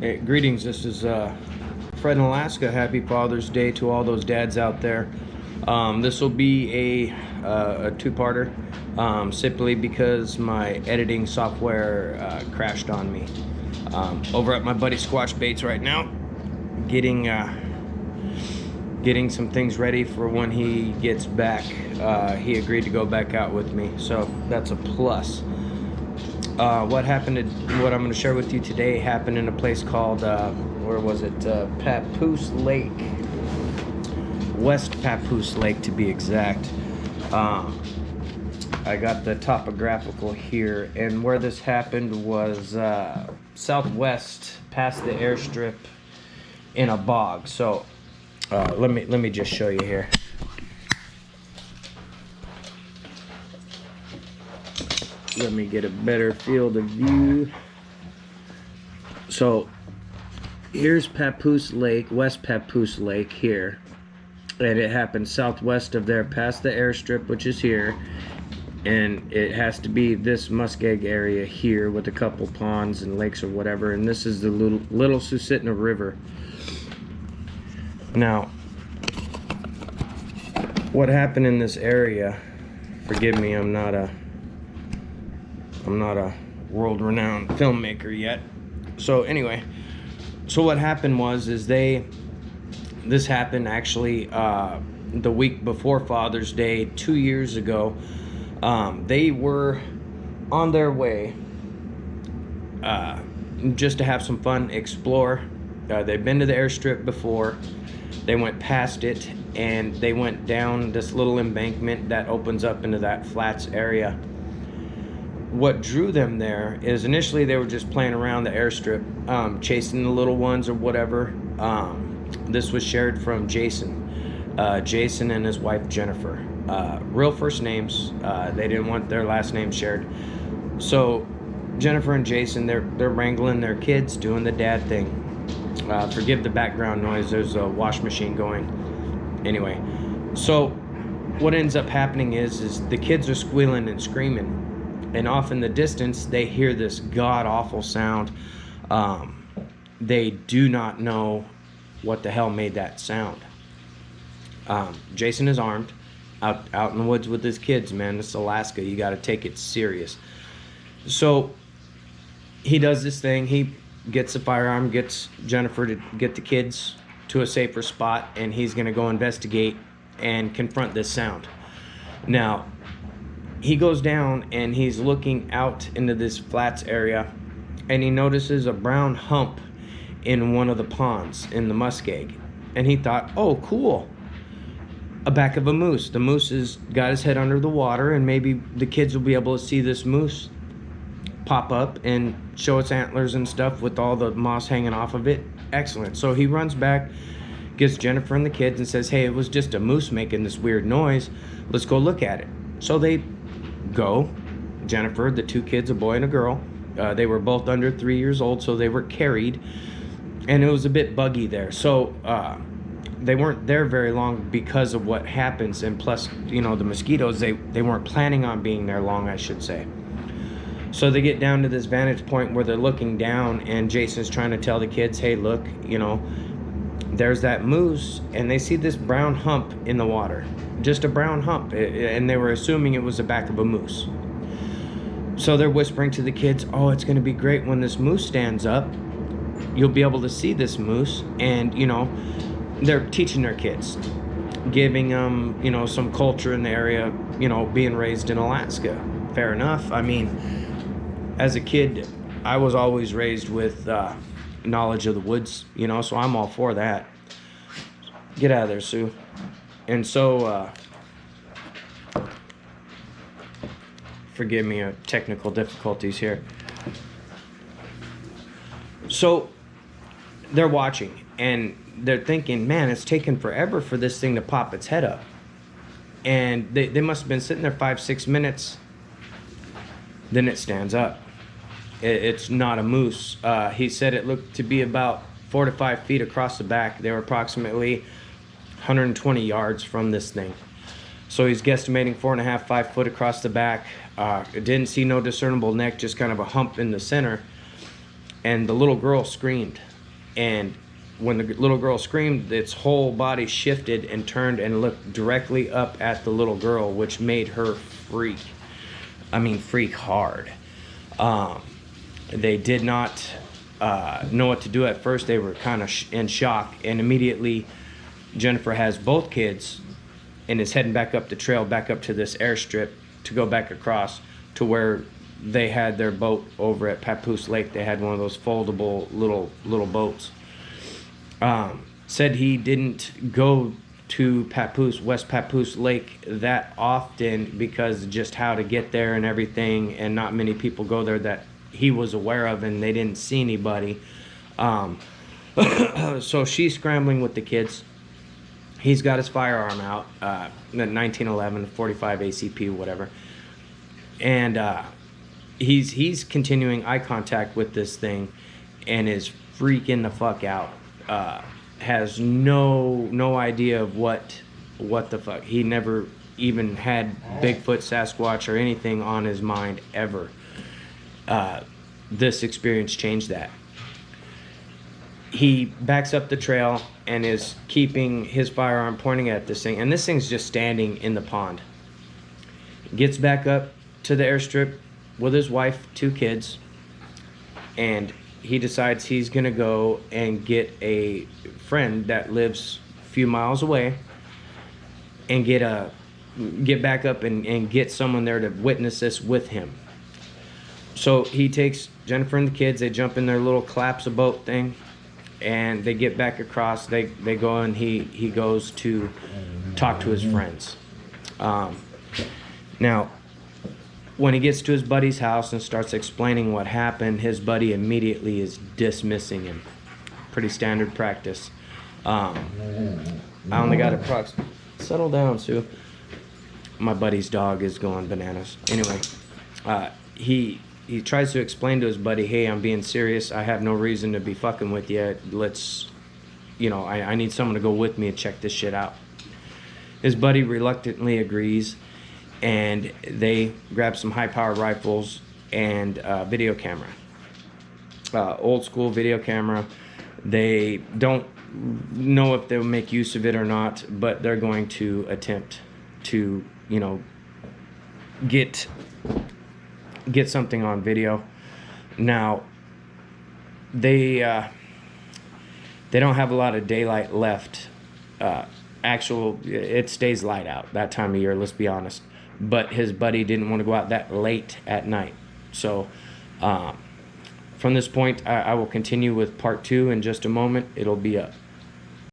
Hey, greetings. This is Fred in Alaska. Happy Father's Day to all those dads out there. This will be a two-parter, simply because my editing software crashed on me. Over at my buddy Squatch Baits right now, getting some things ready for when he gets back. He agreed to go back out with me, so that's a plus. What I'm going to share with you today happened in a place called, where was it? Papoose Lake. West Papoose Lake, to be exact. I got the topographical here, and where this happened was southwest past the airstrip in a bog. So let me just show you here. Let me get a better field of view. So here's Papoose Lake, West Papoose Lake here, and it happens southwest of there past the airstrip, which is here, and it has to be this muskeg area here with a couple ponds and lakes or whatever, and this is the little Susitna River. Now, what happened in this area, forgive me, I'm not a world-renowned filmmaker yet. So anyway, so what happened is this happened actually the week before Father's Day 2 years ago. They were on their way just to have some fun, explore. They've been to the airstrip before. They went past it and they went down this little embankment that opens up into that flats area. What drew them there is initially they were just playing around the airstrip, chasing the little ones or whatever. This was shared from Jason and his wife Jennifer. Real first names. They didn't want their last name shared. So Jennifer and Jason, they're wrangling their kids, doing the dad thing. Forgive the background noise. There's a wash machine going. Anyway, so what ends up happening is the kids are squealing and screaming. And off in the distance, they hear this god-awful sound. They do not know what the hell made that sound. Jason is armed, out in the woods with his kids, man. This is Alaska. You got to take it serious. So he does this thing. He gets the firearm, gets Jennifer to get the kids to a safer spot, and he's going to go investigate and confront this sound. Now, he goes down and he's looking out into this flats area, and he notices a brown hump in one of the ponds in the muskeg, and he thought, oh cool, a back of a moose. The moose has got his head under the water, and maybe the kids will be able to see this moose pop up and show its antlers and stuff with all the moss hanging off of it. Excellent. So he runs back, gets Jennifer and the kids, and says, hey, it was just a moose making this weird noise, let's go look at it. So they go. Jennifer, the two kids, a boy and a girl, they were both under 3 years old, so they were carried, and it was a bit buggy there. So they weren't there very long because of what happens, and plus, you know, the mosquitoes, they weren't planning on being there long, I should say. So they get down to this vantage point where they're looking down, and Jason's trying to tell the kids, hey, look, you know, there's that moose, and they see this brown hump in the water. Just a brown hump, and they were assuming it was the back of a moose. So they're whispering to the kids, oh, it's going to be great when this moose stands up. You'll be able to see this moose. And, you know, they're teaching their kids, giving them, you know, some culture in the area, you know, being raised in Alaska. Fair enough. I mean, as a kid, I was always raised with knowledge of the woods, you know, so I'm all for that. Get out of there, Sue. And so, forgive me, technical difficulties here. So, they're watching, and they're thinking, man, it's taken forever for this thing to pop its head up. And they must have been sitting there 5-6 minutes. Then it stands up. It's not a moose. He said it looked to be about 4 to 5 feet across the back. They were approximately 120 yards from this thing. So he's guesstimating 4.5, 5 foot across the back. Didn't see no discernible neck, just kind of a hump in the center. and the little girl screamed. And when the little girl screamed, its whole body shifted and turned and looked directly up at the little girl, which made her freak. I mean, freak hard. They did not know what to do at first. They were kind of in shock, and immediately Jennifer has both kids and is heading back up the trail, back up to this airstrip to go back across to where they had their boat over at Papoose Lake. They had one of those foldable little boats. Said he didn't go to Papoose, West Papoose Lake that often because just how to get there and everything, and not many people go there that he was aware of, and they didn't see anybody. So she's scrambling with the kids. He's got his firearm out, 1911, 45 ACP, whatever. And he's continuing eye contact with this thing and is freaking the fuck out. Has no idea of what the fuck. He never even had Bigfoot, Sasquatch, or anything on his mind ever. This experience changed that. He backs up the trail and is keeping his firearm pointing at this thing, and this thing's just standing in the pond. Gets back up to the airstrip with his wife, 2 kids, and he decides he's gonna go and get a friend that lives a few miles away and get back up and get someone there to witness this with him. So he takes Jennifer and the kids, they jump in their little collapse boat thing, and they get back across. They go, and he goes to talk to his friends. Now, when he gets to his buddy's house and starts explaining what happened, his buddy immediately is dismissing him. Pretty standard practice. I only got approximately... Settle down, Sue. My buddy's dog is going bananas. Anyway, he tries to explain to his buddy, hey, I'm being serious. I have no reason to be fucking with you. Let's, I need someone to go with me and check this shit out. His buddy reluctantly agrees, and they grab some high-powered rifles and video camera. Old school video camera. They don't know if they'll make use of it or not, but they're going to attempt to, get something on video. Now, they don't have a lot of daylight left. It stays light out that time of year, let's be honest. But his buddy didn't want to go out that late at night. So from this point, I will continue with part 2 in just a moment. It'll be up.